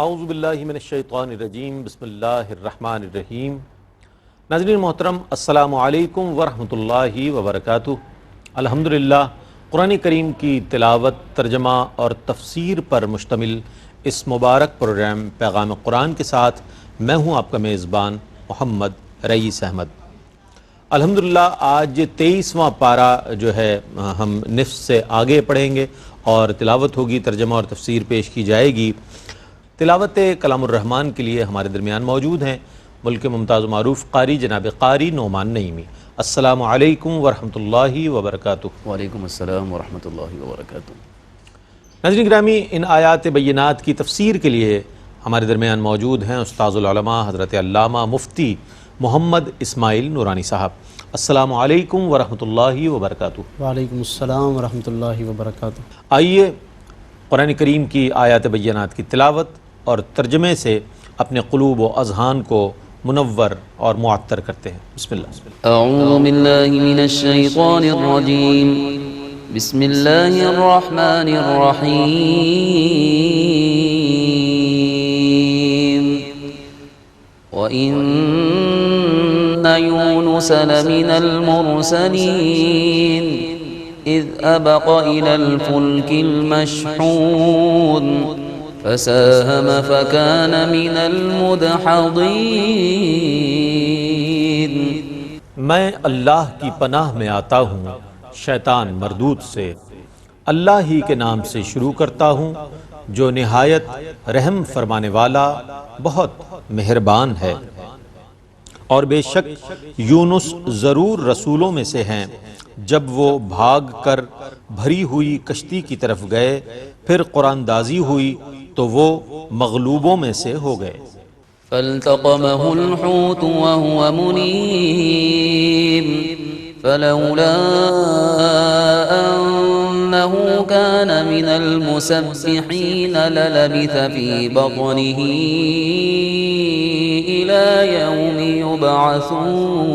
اعوذ باللہ من الشیطان الرجیم بسم اللہ الرحمن الرحیم۔ ناظرین محترم، السلام علیکم ورحمۃ اللہ وبرکاتہ۔ الحمدللہ، قرآن کریم کی تلاوت، ترجمہ اور تفسیر پر مشتمل اس مبارک پروگرام پیغام قرآن کے ساتھ میں ہوں آپ کا میزبان محمد رئیس احمد۔ الحمدللہ آج 23واں پارہ جو ہے ہم نصف سے آگے پڑھیں گے اور تلاوت ہوگی، ترجمہ اور تفسیر پیش کی جائے گی۔ تلاوت کلام الرحمن کے لیے ہمارے درمیان موجود ہیں ملک ممتاز و معروف قاری جناب قاری نعمان نعیمی۔ السلام علیکم ورحمۃ اللہ وبرکاتہ۔ وعلیکم السلام ورحمۃ اللہ وبرکاتہ۔ ناظرین گرامی، ان آیات بینات کی تفسیر کے لیے ہمارے درمیان موجود ہیں استاذ العلماء حضرت علامہ مفتی محمد اسماعیل نورانی صاحب۔ السلام علیکم ورحمۃ اللہ وبرکاتہ۔ وعلیکم السلام ورحمۃ اللہ وبرکاتہ۔ آئیے قرآن کریم کی آیات بینات کی تلاوت اور ترجمے سے اپنے قلوب و اذہان کو منور اور معطر کرتے ہیں۔ بسم اللہ۔ اعوذ باللہ من الشیطان الرجیم، بسم اللہ الرحمن الرحیم۔ وَإِنَّ يُونُسَ لَمِنَ الْمُرْسَلِينَ إِذْ أَبَقَ إِلَى الْفُلْكِ الْمَشْحُونِ فَسَاهَمَ فَكَانَ مِنَ الْمُدْحَضِينَ۔ میں اللہ کی پناہ میں آتا ہوں شیطان مردود سے۔ اللہ ہی کے نام سے شروع کرتا ہوں جو نہایت رحم فرمانے والا بہت مہربان ہے۔ اور بے شک یونس ضرور رسولوں میں سے ہیں، جب وہ بھاگ کر بھری ہوئی کشتی کی طرف گئے، پھر قرآن دازی ہوئی تو وہ مغلوبوں میں سے ہو گئے۔ فالتقمه الحوت وهو مليم فلولا أنه كان من المسبحين للبث في بطنه إلى يوم يبعثون۔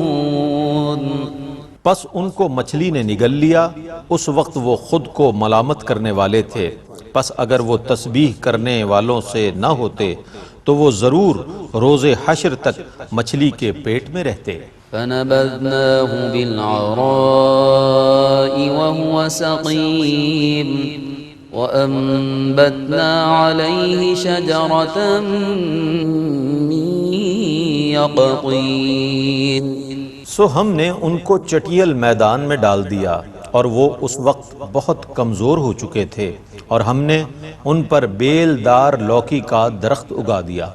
پس ان کو مچھلی نے نگل لیا، اس وقت وہ خود کو ملامت کرنے والے تھے، پس اگر وہ تسبیح کرنے والوں سے نہ ہوتے تو وہ ضرور روز حشر تک مچھلی کے پیٹ میں رہتے۔ فنبذناه بالعراء وهو سقيم وأنبتنا عليه شجرة من يقطين۔ سو ہم نے ان کو چٹیل میدان میں ڈال دیا اور وہ اس وقت بہت کمزور ہو چکے تھے، اور ہم نے ان پر بیل دار لوکی کا درخت اگا دیا۔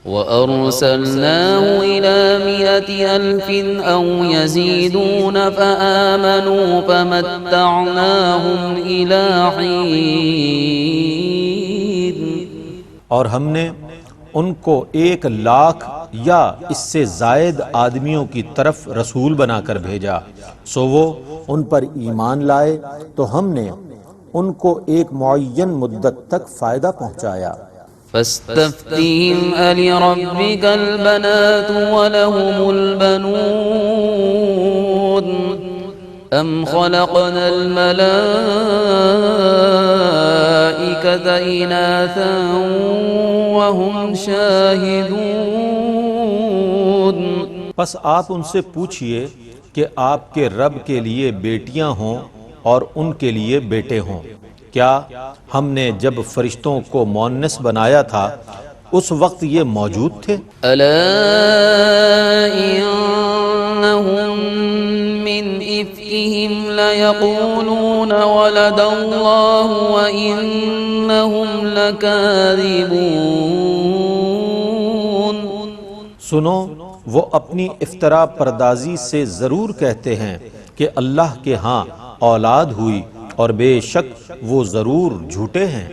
وَأَرْسَلْنَاهُ إِلَى 100,000 أَوْ يَزِيدُونَ فَآمَنُوا فَمَتَّعْنَاهُمْ إِلَى حِينٍ۔ اور ہم نے ان کو 1,00,000 یا اس سے زائد آدمیوں کی طرف رسول بنا کر بھیجا، سو وہ ان پر ایمان لائے تو ہم نے ان کو ایک معین مدت تک فائدہ پہنچایا۔ فاستفتهم ألربك البنات ولهم البنون أم خلقنا الملائكة إناثا وهم شاهدون۔ پس آپ ان سے پوچھئے کہ آپ کے رب کے لیے بیٹیاں ہوں اور ان کے لیے بیٹے ہوں، کیا ہم نے جب فرشتوں کو مؤنث بنایا تھا اس وقت یہ موجود تھے؟ ألا إنهم من إفكهم ليقولون ولد الله وإنهم لكاذبون۔ سنو، وہ اپنی افترا پردازی سے ضرور کہتے ہیں کہ اللہ کے ہاں اولاد ہوئی، اور بے شک وہ ضرور جھوٹے ہیں۔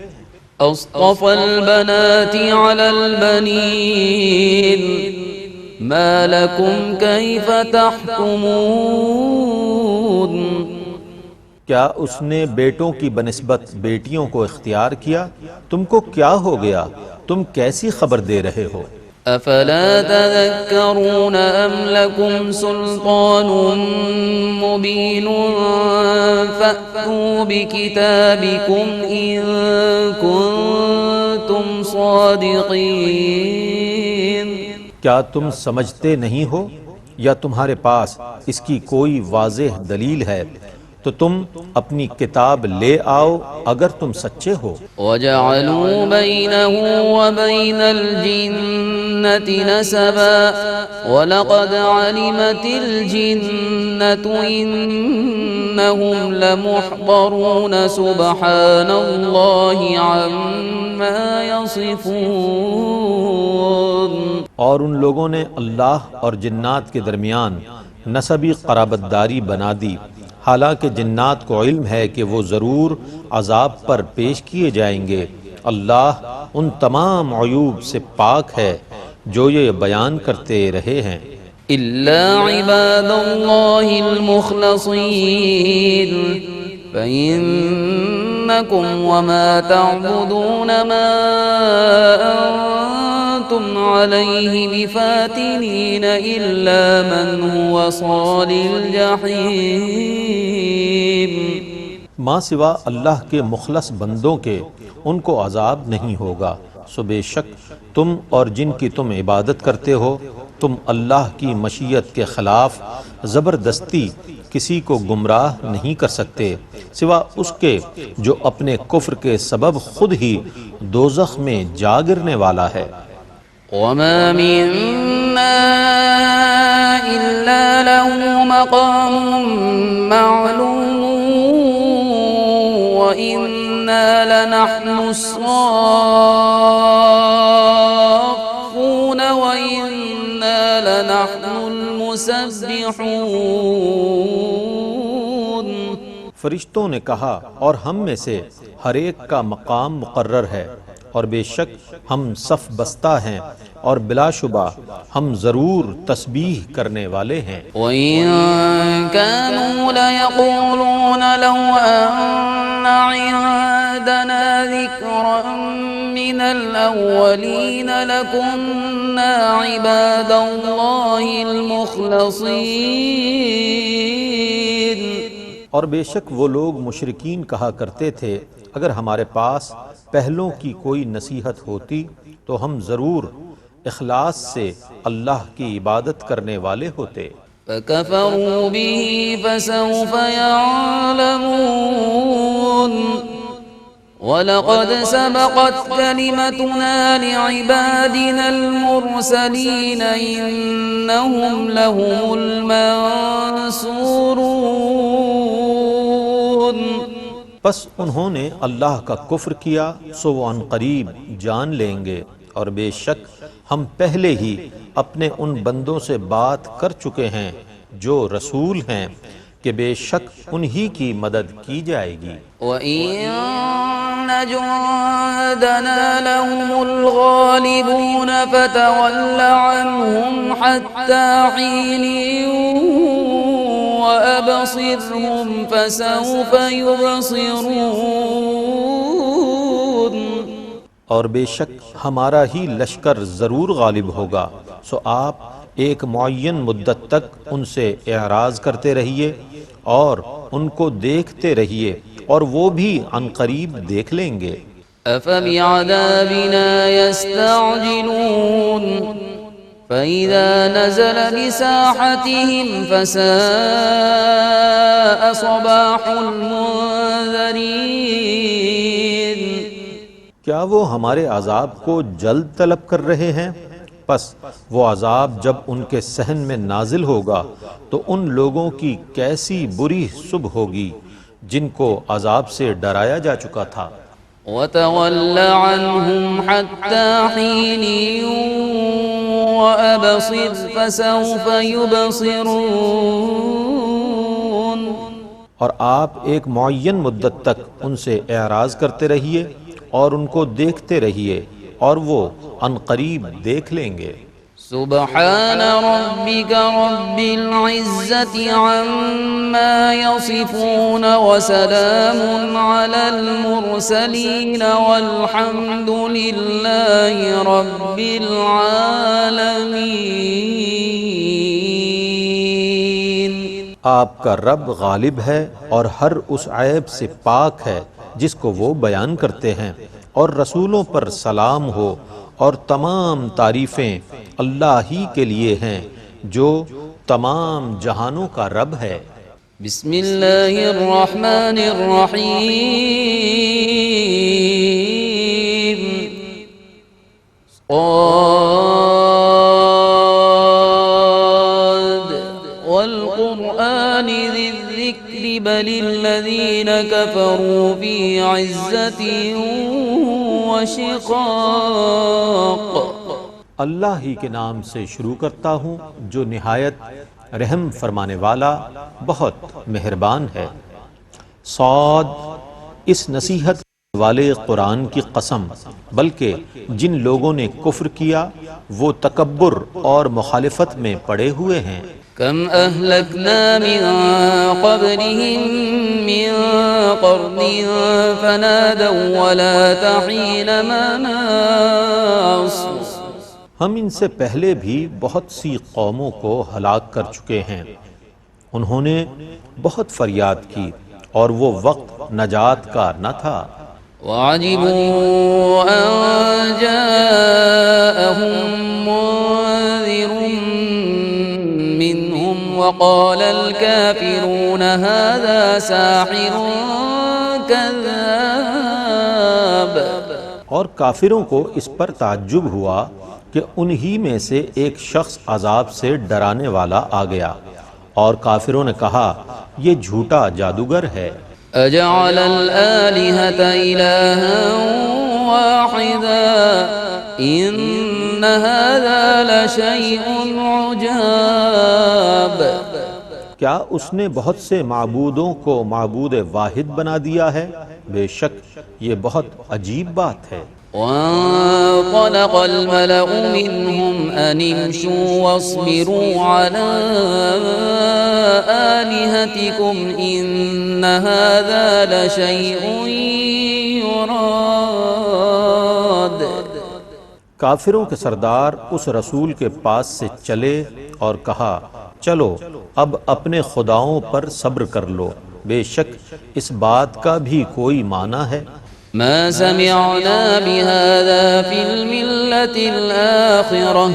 أصطفى البنات على البنين ما لكم كيف تحكمون۔ کیا اس نے بیٹوں کی بنسبت بیٹیوں کو اختیار کیا؟ تم کو کیا ہو گیا؟ تم کیسی خبر دے رہے ہو؟ أفلا تذكرون أم لكم سلطان مبين فأتوا بكتابكم إن كنتم أنتم صادقين کیا تم سمجھتے نہیں ہو یا تمہارے پاس اس کی کوئی واضح دلیل ہے تو تم اپنی کتاب لے آؤ اگر تم سچے ہو۔ وجعلوا بينه وبين الجنة نسبا ولقد علمت الجنة إنهم لمحضرون سبحان الله عما يصفون۔ اور ان لوگوں نے اللہ اور جنات کے درمیان نسبی قرابت داری بنا دی، حالانکہ جنات کو علم ہے کہ وہ ضرور عذاب پر پیش کیے جائیں گے۔ اللہ ان تمام عیوب سے پاک ہے جو یہ بیان کرتے رہے ہیں۔ إلا عباد الله المخلصين فإنكم وما تعبدون ما أنتم عليه بفاتنين إلا من هو صال الجحيم۔ ماں سوا اللہ کے مخلص بندوں کے ان کو عذاب نہیں ہوگا، سو بے شک تم اور جن کی تم عبادت کرتے ہو تم اللہ کی مشیت کے خلاف زبردستی کسی کو گمراہ نہیں کر سکتے سوا اس کے جو اپنے کفر کے سبب خود ہی دوزخ میں جا گرنے والا ہے۔ وما منا إلا له مقام معلوم وإنا لنحن الصافون وإنا لنحن المسبحون۔ فرشتوں نے کہا اور ہم میں سے ہر ایک کا مقام مقرر ہے، اور بے شک ہم صف بستہ ہیں اور بلا شبہ ہم ضرور تسبیح کرنے والے ہیں۔ وَإِن كَانُوا لَيَقُولُونَ لَوْ أَنَّ عِندَنَا ذِكْرًا مِّنَ الْأَوَّلِينَ لَكُنَّا عِبَادَ اللَّهِ الْمُخْلَصِينَ۔ اور بے شک وہ لوگ مشرکین کہا کرتے تھے اگر ہمارے پاس پہلوں کی کوئی نصیحت ہوتی تو ہم ضرور اخلاص سے اللہ کی عبادت کرنے والے ہوتے۔ فَكَفَرُوا بِهِ فَسَوْفَ يَعْلَمُونَ وَلَقَدْ سَبَقَتْ كَلِمَتُنَا لِعِبَادِنَا الْمُرْسَلِينَ إِنَّهُمْ لَهُمُ الْمَنصُورُونَ۔ پس انہوں نے اللہ کا کفر کیا سو وہ عنقریب جان لیں گے، اور بے شک ہم پہلے ہی اپنے ان بندوں سے بات کر چکے ہیں جو رسول ہیں کہ بے شک انہی کی مدد کی جائے گی۔ وَإِنَّ جُندَنَا لَهُمُ الْغَالِبُونَ فَتَوَلَّ عَنْهُمْ حَتَّى حِينٍ وَأَبْصِرْهُمْ فَسَوْفَ يُبْصِرُونَ۔ اور بے شک ہمارا ہی لشکر ضرور غالب ہوگا، سو آپ ایک معین مدت تک ان سے اعراض کرتے رہیے اور ان کو دیکھتے رہیے، اور وہ بھی عنقریب دیکھ لیں گے۔ أَفَبِعَذَابِنَا يَسْتَعْجِلُونَ فَإِذَا نَزَلَ بِسَاحَتِهِمْ فَسَاءَ صَبَاحُ الْمُنذَرِينَ۔ کیا وہ ہمارے عذاب کو جلد طلب کر رہے ہیں؟ پس وہ عذاب جب ان کے صحن میں نازل ہوگا تو ان لوگوں کی کیسی بری صبح ہوگی جن کو عذاب سے ڈرایا جا چکا تھا۔ وَتَوَلَّ عَنْهُمْ حَتَّى حِينٍ وَأَبْصِرْ فَسَوْفَ يُبْصِرُونَ۔ اور آپ ایک معین مدت تک ان سے اعراض کرتے رہیے اور ان کو دیکھتے رہیے، اور وہ عنقریب دیکھ لیں گے۔ سبحان ربك رب العزة عما يصفون وسلام على المرسلين والحمد لله رب العالمين۔ آپ کا رب غالب ہے اور ہر اس عیب سے پاک ہے جس کو وہ بیان کرتے ہیں، اور رسولوں پر سلام ہو، اور تمام تعریفیں اللہ ہی کے لیے ہیں جو تمام جہانوں کا رب ہے۔ بسم اللہ الرحمن الرحیم صاد والقرآن ذی الذکر بل الذین کفروا فی عزت وشقاق۔ اللہ ہی کے نام سے شروع کرتا ہوں جو نہایت رحم فرمانے والا بہت مہربان ہے۔ صاد، اس نصیحت والے قرآن کی قسم، بلکہ جن لوگوں نے کفر کیا وہ تکبر اور مخالفت میں پڑے ہوئے ہیں۔ کم اہلکنا من قبلہم من قرن فنادوا ولا تحین مناص۔ ہم ان سے پہلے بھی بہت سی قوموں کو ہلاک کر چکے ہیں، انہوں نے بہت فریاد کی اور وہ وقت نجات کا نہ تھا۔ وعجبوا أن جاءهم منذر منهم وقال الكافرون هذا ساحر كذاب۔ اور کافروں کو اس پر تعجب ہوا کہ انہی میں سے ایک شخص عذاب سے ڈرانے والا آ گیا، اور کافروں نے کہا یہ جھوٹا جادوگر ہے۔ اجعل الآلہۃ الہا واحدا ان ھذا لشیء عجاب۔ کیا اس نے بہت سے معبودوں کو معبود واحد بنا دیا ہے؟ بے شک یہ بہت عجیب بات ہے۔ وانطلق الملأ منهم أن امشوا واصبروا على آلهتكم إن هذا لشيء يراد۔ کافروں کے سردار اس رسول کے پاس سے چلے اور کہا چلو اب اپنے خداؤں پر صبر کر لو، بے شک اس بات کا بھی کوئی معنی ہے۔ ما سمعنا بهذا في الملة الآخرة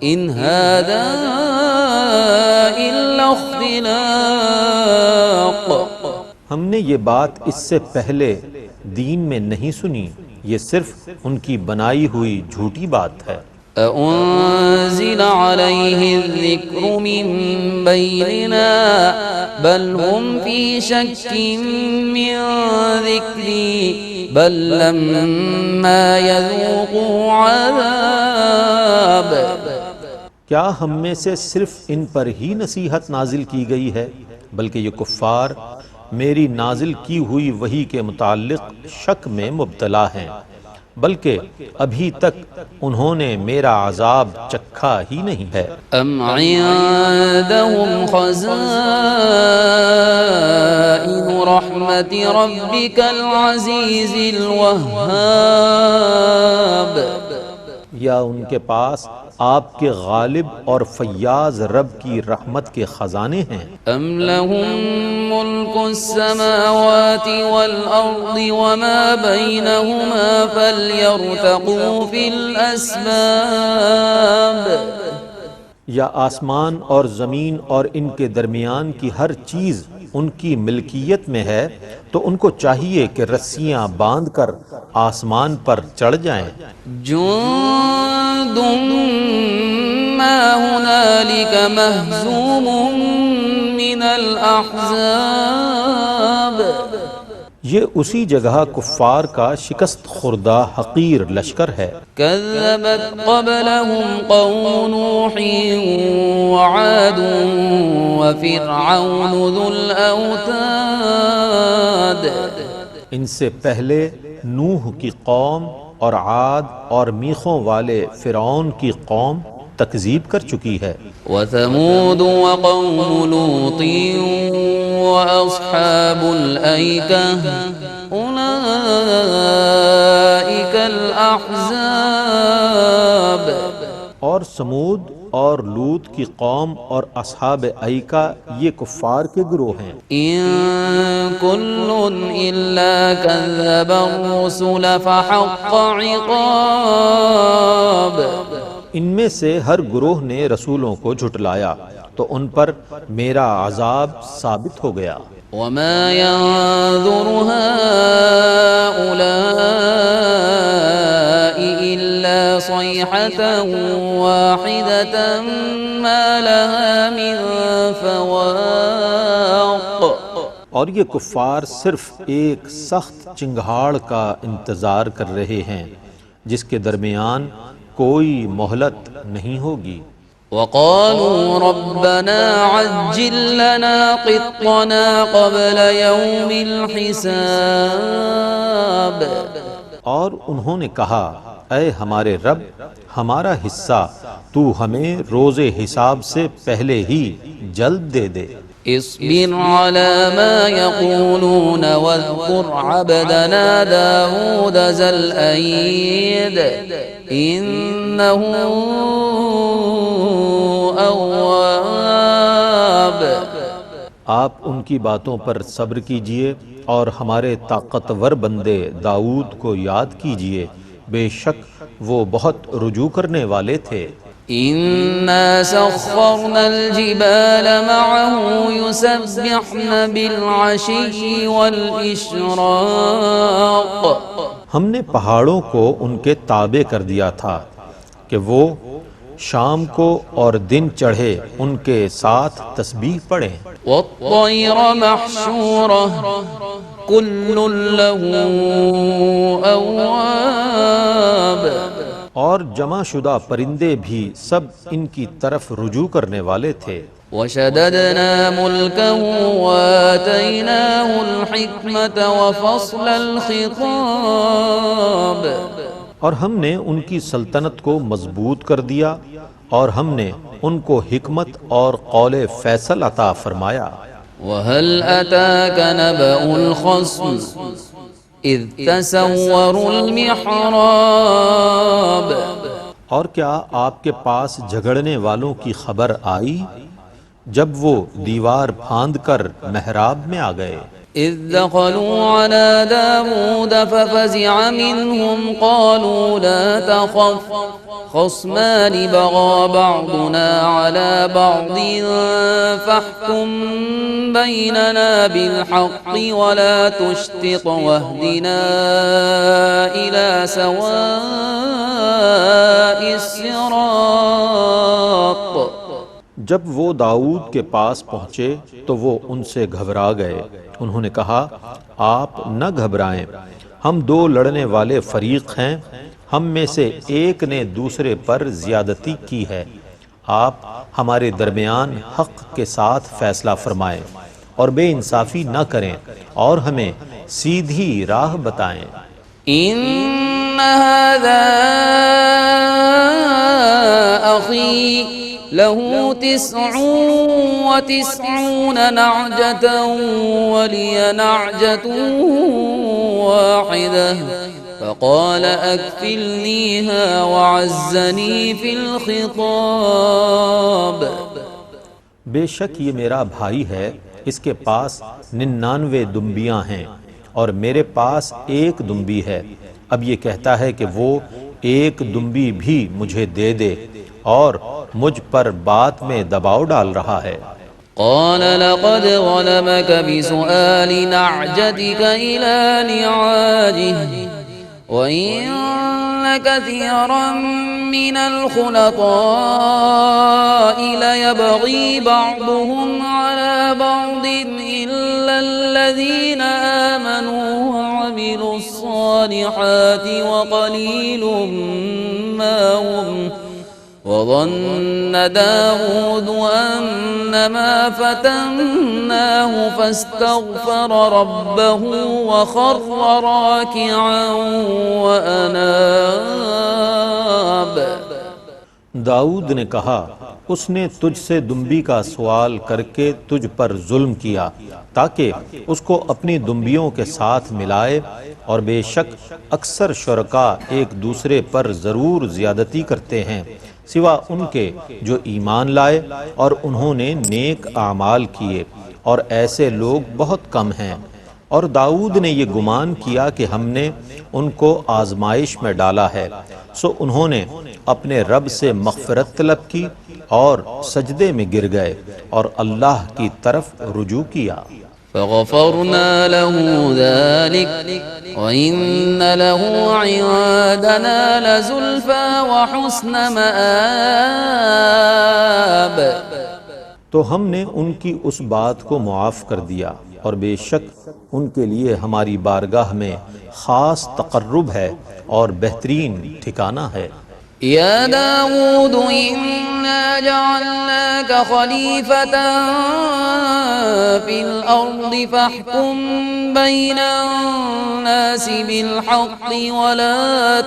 إن هذا إلا اختلاق۔ ہم نے یہ بات اس سے پہلے دین میں نہیں سنی، یہ صرف ان کی بنائی ہوئی جھوٹی بات ہے۔ أأنزل عليه الذكر من بيننا بل هم في شك من ذكري بل لما يذوقوا عذاب۔ کیا ہم میں سے صرف ان پر ہی نصیحت نازل کی گئی ہے؟ بلکہ یہ کفار میری نازل کی ہوئی وحی کے متعلق شک میں مبتلا ہیں، بلکہ ابھی تک انہوں نے میرا عذاب چکھا ہی نہیں ہے۔ ام عندهم خزائن رحمت ربك العزیز الوہاب۔ یا ان کے پاس آپ کے غالب اور فیاض رب کی رحمت کے خزانے ہیں۔ ام لهم ملک السماوات والارض وما بینہما فلیرتقوا فی الاسباب۔ یا آسمان اور زمین اور ان کے درمیان کی ہر چیز ان کی ملکیت میں ہے تو ان کو چاہیے کہ رسیاں باندھ کر آسمان پر چڑھ جائیں۔ جند ما هنالك مهزوم من الاحزاب۔ یہ اسی جگہ کفار کا شکست خوردہ حقیر لشکر ہے۔ كذبت قبلهم قوم نوح وعاد وفرعون ذو الأوتاد۔ ان سے پہلے نوح کی قوم اور عاد اور میخوں والے فرعون کی قوم تکذیب کر چکی ہے۔ وثمود وقوم لوط وأصحاب الأيكة أولئك الأحزاب۔ اور سمود اور لوط کی قوم اور اصحاب ایکا یہ کفار کے گروہ ہیں۔ إن كل إلا كذب الرسل فحق عقاب ان میں سے ہر گروہ نے رسولوں کو جھٹلایا تو ان پر میرا عذاب ثابت ہو گیا۔ وما ينظر هؤلاء إلا صيحة واحدة ما لها من فواق اور یہ کفار صرف ایک سخت چنگھاڑ کا انتظار کر رہے ہیں جس کے درمیان کوئی مہلت نہیں ہوگی۔ وقالوا ربنا عجل لنا قطنا قبل يوم الحساب اور انہوں نے کہا اے ہمارے رب ہمارا حصہ تو ہمیں روز حساب سے پہلے ہی جلد دے دے۔ اصبر على ما يقولون واذكر عبدنا داود ذا الأيد إنه أواب آپ ان کی باتوں پر صبر کیجئے اور ہمارے طاقتور بندے داؤد کو یاد کیجئے، بے شک وہ بہت رجوع کرنے والے تھے۔ إنا سخرنا الجبال معه يسبحن بالعشي والإشراق ہم نے پہاڑوں کو ان کے تابع کر دیا تھا کہ وہ شام کو اور دن چڑھے ان کے ساتھ تسبیح پڑھیں۔ والطير محشورة كل له أواب اور جمع شدہ پرندے بھی سب ان کی طرف رجوع کرنے والے تھے۔ وشددنا ملكه وآتيناه الحكمة وفصل الخطاب اور ہم نے ان کی سلطنت کو مضبوط کر دیا اور ہم نے ان کو حکمت اور قول فیصل عطا فرمایا۔ وهل أتاك نبأ الخصم إذ تسوروا المحراب اور کیا آپ کے پاس جھگڑنے والوں کی خبر آئی جب وہ دیوار پھاند کر محراب میں آ گئے؟ إذ دخلوا على داود ففزع منهم قالوا لا تخف خصمان بغى بعضنا على بعض فاحكم بيننا بالحق ولا تشطط واهدنا إلى سواء الصراط جب وہ داؤد کے پاس پہنچے تو وہ ان سے گھبرا گئے۔ انہوں نے کہا آپ نہ گھبرائیں، ہم دو لڑنے والے فریق ہیں، ہم میں سے ایک نے دوسرے پر زیادتی کی ہے، آپ ہمارے درمیان حق کے ساتھ فیصلہ فرمائیں اور بے انصافی نہ کریں اور ہمیں سیدھی راہ بتائیں۔ إن هذا أخي له 99 نعجة ولي نعجة واحدة فقال أكفلنيها وعزني في الخطاب بے شک یہ میرا بھائی ہے، اس کے پاس 99 دمبیاں ہیں اور میرے پاس ایک دمبی ہے، اب یہ کہتا ہے کہ وہ ایک دمبی بھی مجھے دے دے اور مجھ پر بات میں دباؤ ڈال رہا ہے۔ قال لقد ظلمك بسؤال نعجتك إلى نعاجه وإن كثيرا من الخلطاء ليبغي بعضهم على بعض إلا الذين آمنوا وعملوا الصالحات وقليل ما هم وظن داود أنما فتناه فاستغفر ربه وخر راكعا وأناب داؤد نے کہا اس نے تجھ سے دمبی کا سوال کر کے تجھ پر ظلم کیا تاکہ اس کو اپنی دمبیوں کے ساتھ ملائے، اور بے شک اکثر شرکاء ایک دوسرے پر ضرور زیادتی کرتے ہیں، سوا ان کے جو ایمان لائے اور انہوں نے نیک اعمال کیے، اور ایسے لوگ بہت کم ہیں۔ اور داؤد نے یہ گمان کیا کہ ہم نے ان کو آزمائش میں ڈالا ہے، سو انہوں نے اپنے رب سے مغفرت طلب کی اور سجدے میں گر گئے اور اللہ کی طرف رجوع کیا۔ فغفرنا له ذلك وإن له عندنا لزلفى وحسن مآب۔ تو ہم نے ان کی اس بات کو معاف کر دیا، اور بے شک ان کے لیے ہماری بارگاہ میں خاص تقرب ہے اور بہترین ٹھکانہ ہے۔ يا داود إنا جعلناك خليفة في الأرض فاحكم بين الناس بالحق ولا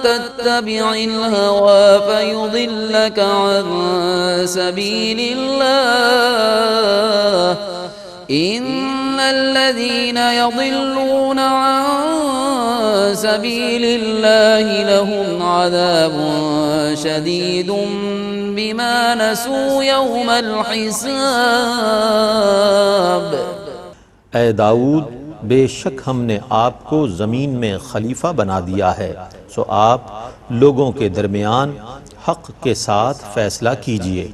تتبع الهوى فيضلك عن سبيل الله إن الذين يضلون عن سبيل الله لهم عذاب شديد بما نسوا يوم الحساب۔ اے داؤد، بے شک ہم نے آپ کو زمین میں خلیفہ بنا دیا ہے، سو آپ لوگوں کے درمیان حق کے ساتھ فیصلہ کیجیے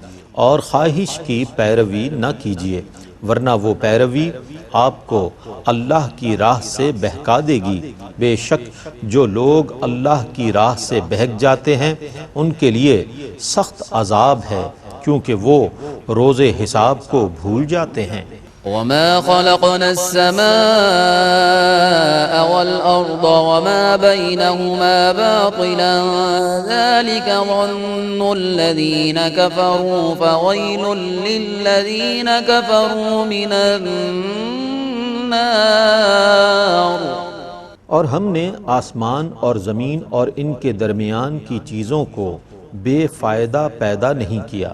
اور خواہش کی پیروی نہ کیجیے، ورنہ وہ پیروی آپ کو اللہ کی راہ سے بہکا دے گی۔ بے شک جو لوگ اللہ کی راہ سے بہک جاتے ہیں ان کے لیے سخت عذاب ہے، کیونکہ وہ روز حساب کو بھول جاتے ہیں۔ وما خلقنا السماء والأرض وما بينهما باطلا ذلك ظن الذين كفروا فويل للذين كفروا من النار۔ اور ہم نے آسمان اور زمین اور ان کے درمیان کی چیزوں کو بے فائدہ پیدا نہیں کیا،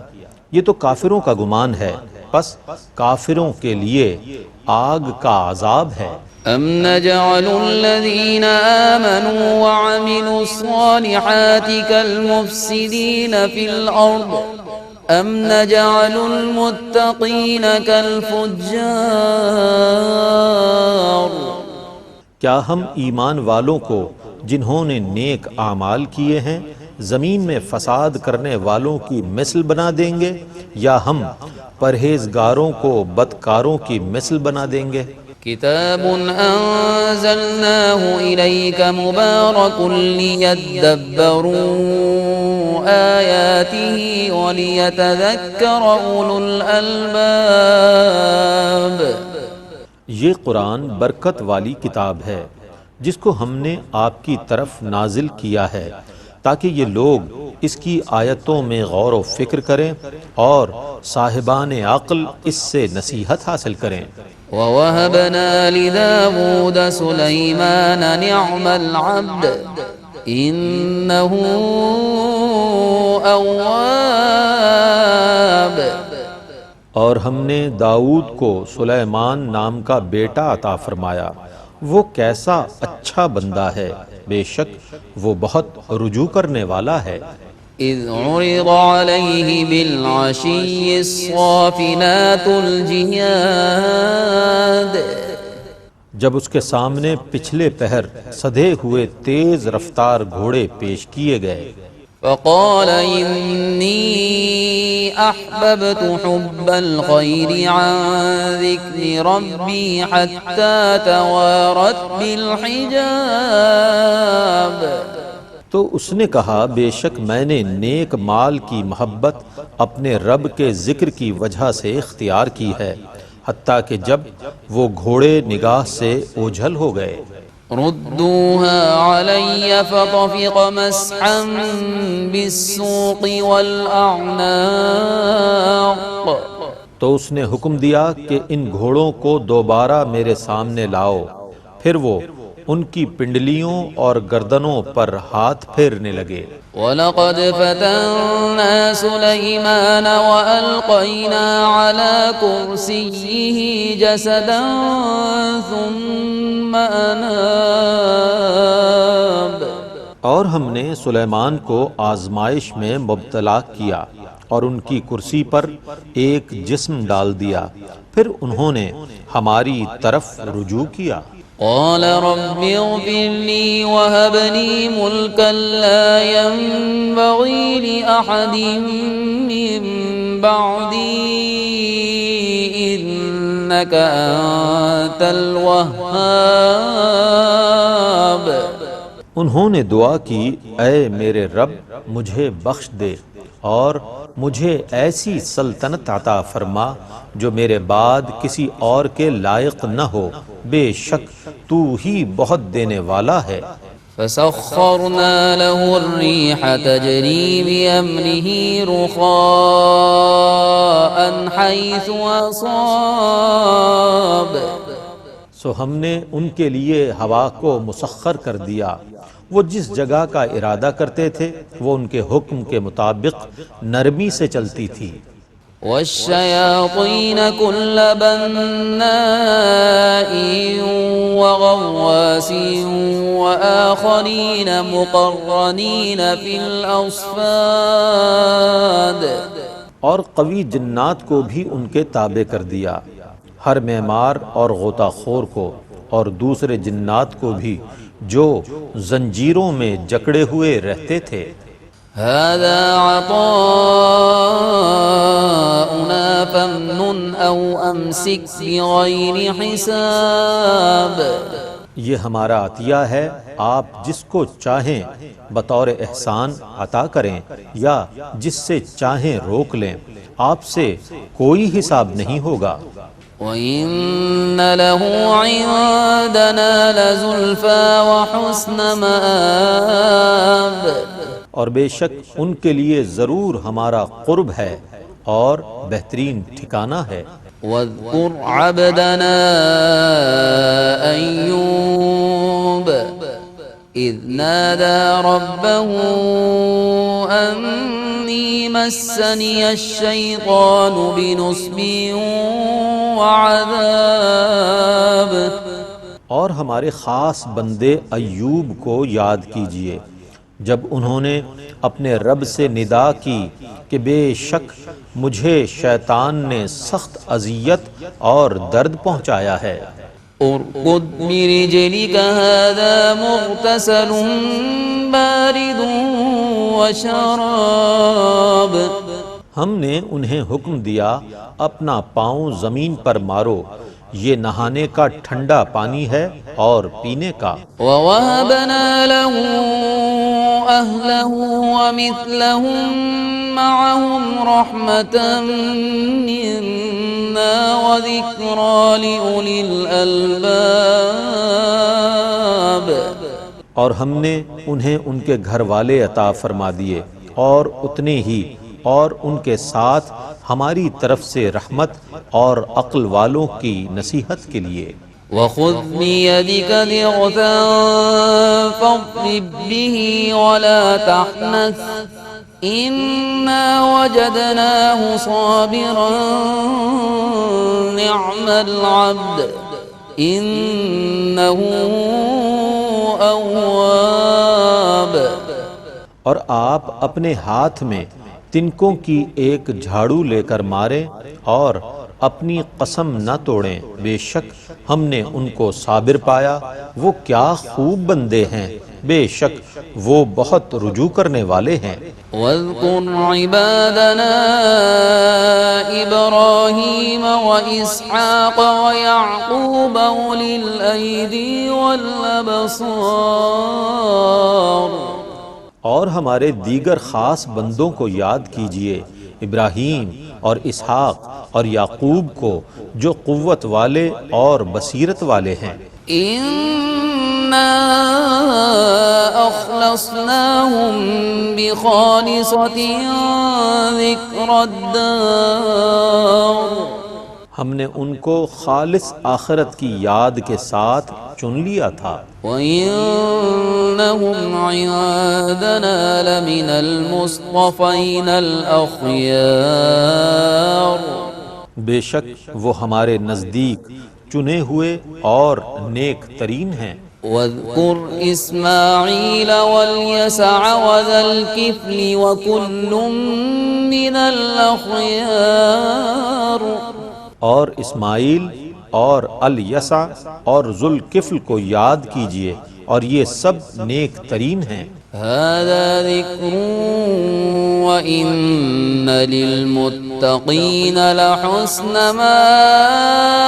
یہ تو کافروں کا گمان ہے، پس کافروں کے لیے آگ کا عذاب ہے۔ ام نجعل الذين آمنوا وعملوا الصالحات كالمفسدين في الأرض ام نجعل المتقين كالفجار۔ کیا ہم ایمان والوں کو جنہوں نے نیک اعمال کیے ہیں زمین میں فساد کرنے والوں کی مثل بنا دیں گے، یا ہم پرہیزگاروں کو بدکاروں کی مثل بنا دیں گے؟ کتاب انزلناه الیک مبارک لیدبروا آیاته ولیتذکر اولو الالباب۔ یہ قرآن برکت والی کتاب ہے جس کو ہم نے آپ کی طرف نازل کیا ہے تاکہ یہ لوگ اس کی آیتوں میں غور و فکر کریں اور صاحبان عقل اس سے نصیحت حاصل کریں۔ وَوَهَبْنَا لِدَاوُودَ سُلَيْمَانَ نِعْمَ الْعَبْدِ إِنَّهُ أَوَّابٌ۔ اور ہم نے داؤد کو سلیمان نام کا بیٹا عطا فرمایا، وہ کیسا اچھا بندہ ہے، بے شک وہ بہت رجوع کرنے والا ہے۔ اذ عرض علیہ بالعشی الصافنات الجیاد۔ جب اس کے سامنے پچھلے پہر سدھے ہوئے تیز رفتار گھوڑے پیش کیے گئے۔ فقال انی احببت حب الخیر عن ذکر ربی حتی توارت بالحجاب۔ تو اس نے کہا بے شک میں نے نیک مال کی محبت اپنے رب کے ذکر کی وجہ سے اختیار کی ہے، حتیٰ کہ جب وہ گھوڑے نگاہ سے اوجھل ہو گئے۔ ردوها علی فطفق مسحا بالسوق والاعناق۔ تو اس نے حکم دیا کہ ان گھوڑوں کو دوبارہ میرے سامنے لاؤ، پھر وہ ان کی پنڈلیوں اور گردنوں پر ہاتھ پھیرنے لگے۔ وَلَقَدْ فَتَنَّا سُلَيْمَانَ وَأَلْقَيْنَا عَلَى كُرْسِيِّهِ جَسَدًا ثُمَّ أَنَابَ۔ اور ہم نے سلیمان کو آزمائش میں مبتلا کیا اور ان کی کرسی پر ایک جسم ڈال دیا، پھر انہوں نے ہماری طرف رجوع کیا۔ قال رب اغفر لي وهب لي ملكا لا ينبغي لأحد من بعدي إنك أنت الوهاب۔ انہوں نے دعا کی، اے میرے رب مجھے بخش دے اور مجھے ایسی سلطنت عطا فرما جو میرے بعد کسی اور کے لائق نہ ہو، بے شک تو ہی بہت دینے والا ہے۔ فسخرنا له الريح تجري بأمره رخاء حيث أصاب۔ سو ہم نے ان کے لیے ہوا کو مسخر کر دیا، وہ جس جگہ کا ارادہ کرتے تھے وہ ان کے حکم کے مطابق نرمی سے چلتی تھی۔ والشياطين كل بناء وغواص وآخرين مقرنين في الأصفاد۔ اور قوی جنات کو بھی ان کے تابع کر دیا، ہر معمار اور غوطہ خور کو، اور دوسرے جنات کو بھی جو زنجیروں میں جکڑے ہوئے رہتے تھے۔ هذا عطاؤنا فامنن أو أمسك بغير حساب۔ یہ ہمارا عطیہ ہے، آپ جس کو چاہیں بطور احسان عطا کریں یا جس سے چاہیں روک لیں، آپ سے کوئی حساب نہیں ہوگا۔ وَإِنَّ لَهُ عِندَنَا لَزُلْفَىٰ وَحُسْنَ مَآبٍ۔ اور بے شک ان کے لیے ضرور ہمارا قرب ہے اور بہترین ٹھکانہ ہے۔ وَاذْكُرْ عَبْدَنَا أَيُّوبَ إِذْ نَادَىٰ رَبَّهُ أَنِّي مَسَّنِيَ الشَّيْطَانُ بِنُصْبٍ وَعَذَابٍ۔ اور ہمارے خاص بندے ایوب کو یاد کیجئے جب انہوں نے اپنے رب سے ندا کی کہ بے شک مجھے شیطان نے سخت اذیت اور درد پہنچایا ہے۔ اركض برجلك هذا مغتسل بارد وشراب۔ ہم نے انہیں حکم دیا اپنا پاؤں زمین پر مارو، یہ نہانے کا ٹھنڈا پانی ہے اور پینے کا۔ وَوَهَبْنَا لَهُ أَهْلَهُ وَمِثْلَهُم مَّعَهُمْ رَحْمَةً مِّنَّا وَذِكْرَىٰ لِأُولِي الْأَلْبَابِ۔ اور ہم نے انہیں ان کے گھر والے عطا فرما دیے اور اتنے ہی اور ان کے ساتھ ہماری طرف سے رحمت اور عقل والوں کی نصیحت کے لیے۔ وَخُذْ بِيَدِكَ ضِغْثًا فَاضْرِب بِّهِ وَلَا تَحْنَثْ إِنَّا وَجَدْنَاهُ صَابِرًا نِّعْمَ الْعَبْدُ إِنَّهُ أَوَّابٌ۔ اور آپ اپنے ہاتھ میں تنکوں کی ایک جھاڑو لے کر ماریں اور اپنی قسم نہ توڑیں، بے شک ہم نے ان کو صابر پایا، وہ کیا خوب بندے ہیں، بے شک وہ بہت رجوع کرنے والے ہیں۔ وَاذْكُرْ عِبَادَنَا إِبْرَاهِيمَ وَإِسْحَاقَ وَيَعْقُوبَ أُولِي الْأَيْدِي وَالْأَبْصَارِ۔ اور ہمارے دیگر خاص بندوں کو یاد کیجئے، ابراہیم اور اسحاق اور یعقوب کو جو قوت والے اور بصیرت والے ہیں۔ إِنَّا أَخْلَصْنَاهُمْ بِخَالِصَةٍ ذِكْرَى الدَّارِ۔ ہم نے ان کو خالص آخرت کی یاد کے ساتھ چن لیا تھا۔ وَإِنَّهُمْ عِندَنَا لَمِنَ الْمُصْطَفَيْنَ الْأَخْيَارِ۔ بے شک وہ ہمارے نزدیک چنے ہوئے اور نیک ترین ہیں۔ واذكر إسماعيل واليسع وذا الكفل وكل من الأخيار. اور اسماعیل اور الیسع اور ذوالکفل کو یاد کیجئے اور یہ سب نیک ترین ہیں. هذا ذكر وإن للمتقين لحسن مآب.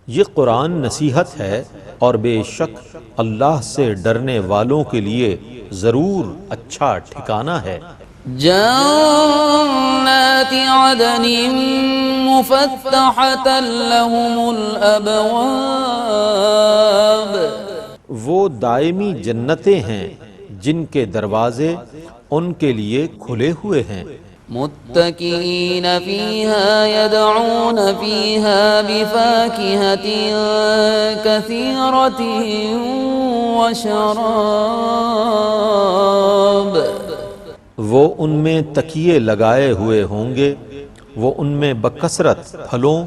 یہ قرآن نصیحت ہے اور بے شک اللہ سے ڈرنے والوں کے لیے ضرور اچھا ٹھکانہ ہے. جنات عدن مفتحة لهم الأبواب. وہ دائمی جنتیں ہیں جن کے دروازے ان کے لیے کھلے ہوئے ہیں. متكئين فيها يدعون فيها بفاكهة كثيرة وشراب. وہ ان میں تکیے لگائے ہوئے ہوں گے، وہ ان میں بکثرت پھلوں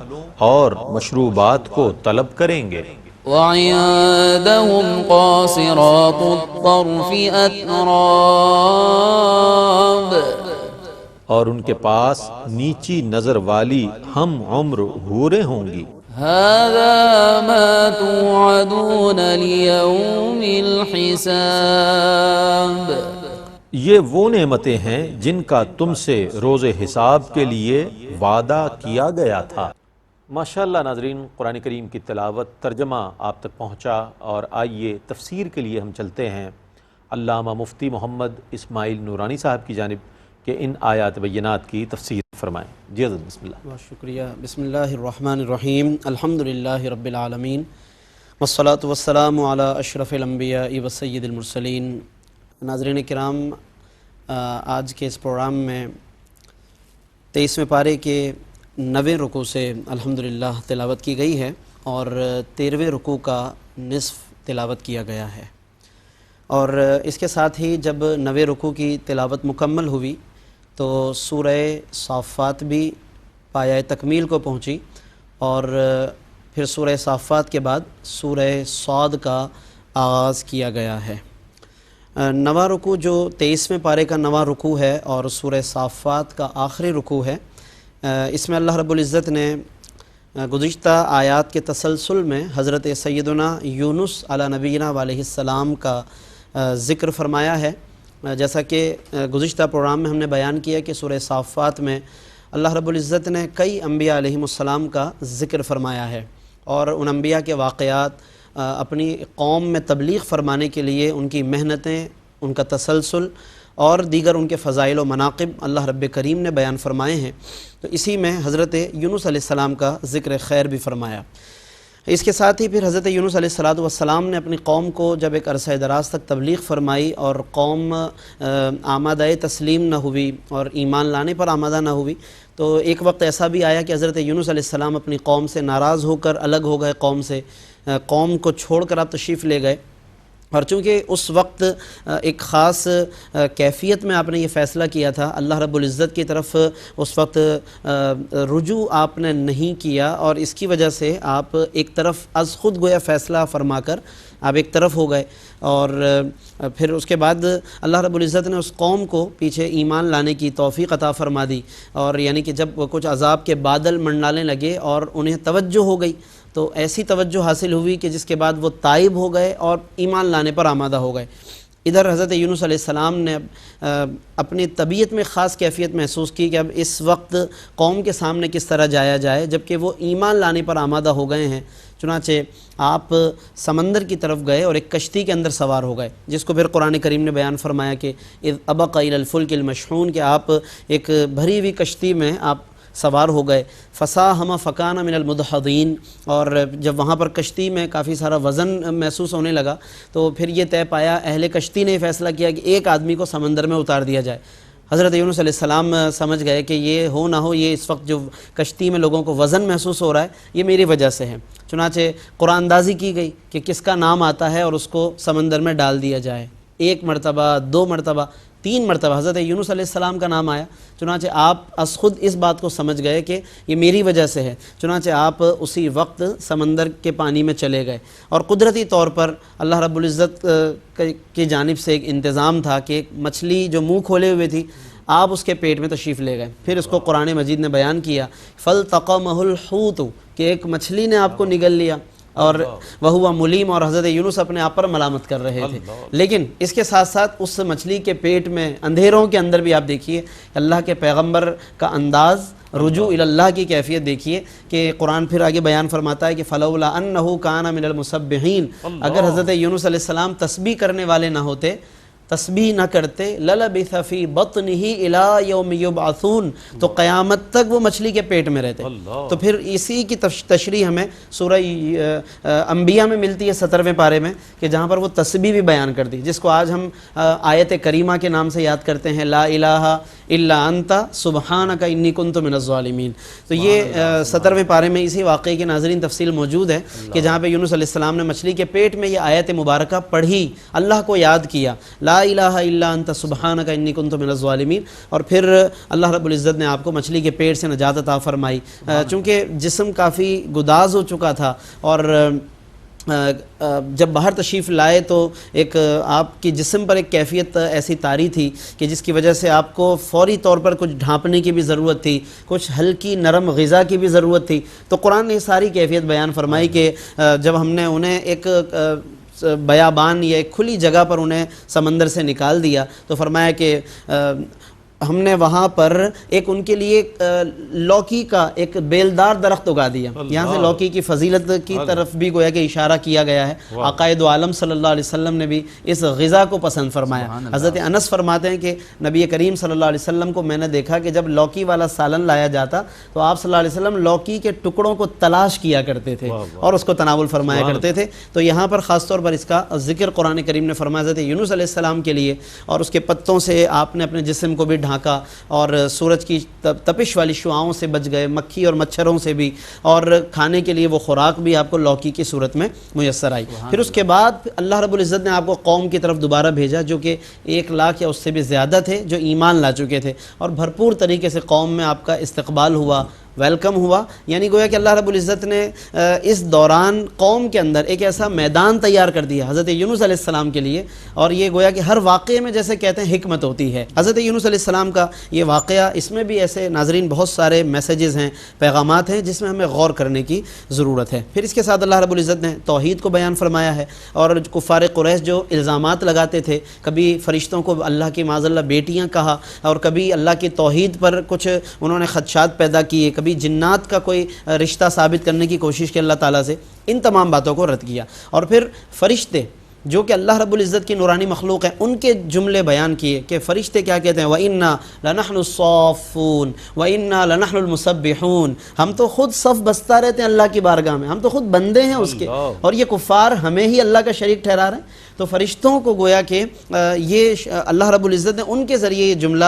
اور مشروبات کو طلب کریں گے. وعندهم قاصرات الطرف أتراب. اور ان کے پاس نیچی نظر والی ہم عمر حوریں ہوں گی. هذا ما توعدون ليوم الحساب. یہ وہ نعمتیں ہیں جن کا تم سے روز حساب کے لیے وعدہ کیا گیا تھا. ماشاءاللہ ناظرین، قرآن کریم کی تلاوت ترجمہ آپ تک پہنچا اور آئیے تفسیر کے لیے ہم چلتے ہیں علامہ مفتی محمد اسماعیل نورانی صاحب کی جانب کہ ان آیات بینات کی تفسیر فرمائیں. جی حضرت بسم اللہ. بہت شکریہ. بسم اللہ الرحمن الرحیم. الحمدللہ رب العالمین والصلاة والسلام علی اشرف الانبیاء وسید المرسلین. ناظرین کرام، آج کے اس پروگرام میں 23ویں پارے کے 90 رکوع سے الحمدللہ تلاوت کی گئی ہے اور 13ویں رکوع کا نصف تلاوت کیا گیا ہے. اور اس کے ساتھ ہی جب 90 رکوع کی تلاوت مکمل ہوئی تو سورہ صافات بھی پایہ تکمیل کو پہنچی اور پھر سورہ صافات کے بعد سورہ صاد کا آغاز کیا گیا ہے. 90 رکوع جو 23ویں پارے کا 90 رکوع ہے اور سورہ صافات کا آخری رکوع ہے، اس میں اللہ رب العزت نے گزشتہ آیات کے تسلسل میں حضرت سیدنا یونس علی نبینا علیہ السلام کا ذکر فرمایا ہے. جیسا کہ گزشتہ پروگرام میں ہم نے بیان کیا کہ سورہ صافات میں اللہ رب العزت نے کئی انبیاء علیہم السلام کا ذکر فرمایا ہے اور ان انبیاء کے واقعات، اپنی قوم میں تبلیغ فرمانے کے لیے ان کی محنتیں، ان کا تسلسل اور دیگر ان کے فضائل و مناقب اللہ رب کریم نے بیان فرمائے ہیں. تو اسی میں حضرت یونس علیہ السلام کا ذکر خیر بھی فرمایا. اس کے ساتھ ہی پھر حضرت یونس علیہ السلام نے اپنی قوم کو جب ایک عرصہ دراز تک تبلیغ فرمائی اور قوم آمادہ تسلیم نہ ہوئی اور ایمان لانے پر آمادہ نہ ہوئی، تو ایک وقت ایسا بھی آیا کہ حضرت یونس علیہ السلام اپنی قوم سے ناراض ہو کر الگ ہو گئے، قوم کو چھوڑ کر آپ تشریف لے گئے. اور چونکہ اس وقت ایک خاص کیفیت میں آپ نے یہ فیصلہ کیا تھا، اللہ رب العزت کی طرف اس وقت رجوع آپ نے نہیں کیا اور اس کی وجہ سے آپ ایک طرف از خود گویا فیصلہ فرما کر آپ ایک طرف ہو گئے. اور پھر اس کے بعد اللہ رب العزت نے اس قوم کو پیچھے ایمان لانے کی توفیق عطا فرما دی. اور یعنی کہ جب کچھ عذاب کے بادل منڈلانے لگے اور انہیں توجہ ہو گئی تو ایسی توجہ حاصل ہوئی کہ جس کے بعد وہ تائب ہو گئے اور ایمان لانے پر آمادہ ہو گئے. ادھر حضرت یونس علیہ السلام نے اپنی طبیعت میں خاص کیفیت محسوس کی کہ اب اس وقت قوم کے سامنے کس طرح جایا جائے جبکہ وہ ایمان لانے پر آمادہ ہو گئے ہیں. چنانچہ آپ سمندر کی طرف گئے اور ایک کشتی کے اندر سوار ہو گئے، جس کو پھر قرآن کریم نے بیان فرمایا کہ اذ ابق الی الفلک المشحون، کہ آپ ایک بھری ہوئی کشتی میں آپ سوار ہو گئے. فساہم فکان من المدحضین، اور جب وہاں پر کشتی میں کافی سارا وزن محسوس ہونے لگا تو پھر یہ طے پایا، اہل کشتی نے فیصلہ کیا کہ ایک آدمی کو سمندر میں اتار دیا جائے. حضرت یونس علیہ السلام سمجھ گئے کہ یہ ہو نہ ہو، یہ اس وقت جو کشتی میں لوگوں کو وزن محسوس ہو رہا ہے یہ میری وجہ سے ہے. چنانچہ قرآن اندازی کی گئی کہ کس کا نام آتا ہے اور اس کو سمندر میں ڈال دیا جائے. 1 مرتبہ 2 مرتبہ 3 مرتبہ حضرت یونس علیہ السلام کا نام آیا، چنانچہ آپ از خود اس بات کو سمجھ گئے کہ یہ میری وجہ سے ہے، چنانچہ آپ اسی وقت سمندر کے پانی میں چلے گئے، اور قدرتی طور پر اللہ رب العزت کی جانب سے ایک انتظام تھا کہ ایک مچھلی جو منہ کھولے ہوئے تھی آپ اس کے پیٹ میں تشریف لے گئے۔ پھر اس کو قرآن مجید نے بیان کیا فَالْتَقَمَهُ الْحُوتُ کہ ایک مچھلی نے آپ کو نگل لیا، اور وَهُوَ مُلِيمٌ اور حضرت یونس اپنے آپ پر ملامت کر رہے تھے۔ لیکن اس کے ساتھ ساتھ اس مچھلی کے پیٹ میں اندھیروں کے اندر بھی آپ دیکھیے اللہ کے پیغمبر کا انداز، رجوع الی اللہ کی کیفیت دیکھیے کہ قرآن پھر آگے بیان فرماتا ہے کہ فَلَوْلَا أَنَّهُ كَانَ مِنَ الْمُسَبِّحِينَ اگر حضرت یونس علیہ السلام تسبیح کرنے والے نہ ہوتے، تسبیح نہ کرتے، لَلَبِثَ فِي بَطْنِهِ إِلَىٰ يَوْمِ يُبْعَثُونَ تو قیامت تک وہ مچھلی کے پیٹ میں رہتے۔ تو پھر اسی کی تشریح ہمیں سورہ انبیاء میں ملتی ہے 17ویں پارے میں، کہ جہاں پر وہ تسبیح بھی بیان کر دی، جس کو آج ہم آیت کریمہ کے نام سے یاد کرتے ہیں، لا الہ الا انت سبحانک انی کنت من الظالمین۔ تو یہ 17ویں پارے میں اسی واقعے کی ناظرین تفصیل موجود ہے کہ جہاں پہ یونس علیہ السلام نے مچھلی کے پیٹ میں یہ آیت مبارکہ پڑھی، اللہ کو یاد کیا، لا الہ الا انت سبحانک انی کنت من الظالمین، اور پھر اللہ رب العزت نے آپ کو مچھلی کے پیٹ سے نجات عطا فرمائی۔ چونکہ جسم کافی گداز ہو چکا تھا، اور جب باہر تشریف لائے تو ایک آپ کی جسم پر ایک کیفیت ایسی طاری تھی کہ جس کی وجہ سے آپ کو فوری طور پر کچھ ڈھانپنے کی بھی ضرورت تھی، کچھ ہلکی نرم غذا کی بھی ضرورت تھی۔ تو قرآن نے یہ ساری کیفیت بیان فرمائی کہ جب ہم نے انہیں ایک بیابان یا ایک کھلی جگہ پر انہیں سمندر سے نکال دیا تو فرمایا کہ ہم نے وہاں پر ایک ان کے لیے لوکی کا ایک بیلدار درخت اگا دیا۔ یہاں سے لوکی کی فضیلت کی طرف بھی گویا کہ اشارہ کیا گیا ہے۔ آقائے دو عالم صلی اللہ علیہ وسلم نے بھی اس غذا کو پسند فرمایا۔ حضرت انس فرماتے ہیں کہ نبی کریم صلی اللہ علیہ وسلم کو میں نے دیکھا کہ جب لوکی والا سالن لایا جاتا تو آپ صلی اللہ علیہ وسلم لوکی کے ٹکڑوں کو تلاش کیا کرتے تھے اور اس کو تناول فرمایا کرتے تھے۔ تو یہاں پر خاص طور پر اس کا ذکر قرآن کریم نے فرمایا حضرت یونس علیہ السلام کے لیے، اور اس کے پتوں سے آپ نے اپنے جسم کو بھی ڈھانکا، اور سورج کی تپش والی شعاؤں سے بچ گئے، مکھی اور مچھروں سے بھی، اور کھانے کے لیے وہ خوراک بھی آپ کو لوکی کی صورت میں میسر آئی۔ پھر اس کے بعد اللہ رب العزت نے آپ کو قوم کی طرف دوبارہ بھیجا جو کہ 1 لاکھ یا اس سے بھی زیادہ تھے جو ایمان لا چکے تھے، اور بھرپور طریقے سے قوم میں آپ کا استقبال ہوا، ویلکم ہوا۔ یعنی گویا کہ اللہ رب العزت نے اس دوران قوم کے اندر ایک ایسا میدان تیار کر دیا حضرت یونس علیہ السلام کے لیے، اور یہ گویا کہ ہر واقعے میں جیسے کہتے ہیں حکمت ہوتی ہے۔ حضرت یونس علیہ السلام کا یہ واقعہ، اس میں بھی ایسے ناظرین بہت سارے میسیجز ہیں، پیغامات ہیں جس میں ہمیں غور کرنے کی ضرورت ہے۔ پھر اس کے ساتھ اللہ رب العزت نے توحید کو بیان فرمایا ہے، اور کفار قریش جو الزامات لگاتے تھے، کبھی فرشتوں کو اللہ کی معاذ اللہ بیٹیاں کہا، اور کبھی اللہ کی توحید پر کچھ انہوں نے خدشات پیدا کیے، کبھی جنات کا کوئی رشتہ ثابت کرنے کی کوشش کی اللہ تعالیٰ سے، ان تمام باتوں کو رد کیا۔ اور پھر فرشتے جو کہ اللہ رب العزت کی نورانی مخلوق ہیں، ان کے جملے بیان کیے کہ فرشتے کیا کہتے ہیں، وَإِنَّا لَنَحْنُ الصَّافُّونَ وَإِنَّا لَنَحْنُ الْمُسَبِّحُونَ، ہم تو خود صف بستا رہتے ہیں اللہ کی بارگاہ میں، ہم تو خود بندے ہیں اس کے، اور یہ کفار ہمیں ہی اللہ کا شریک ٹھہرا رہے ہیں۔ تو فرشتوں کو گویا کہ یہ اللہ رب العزت نے ان کے ذریعے یہ جملہ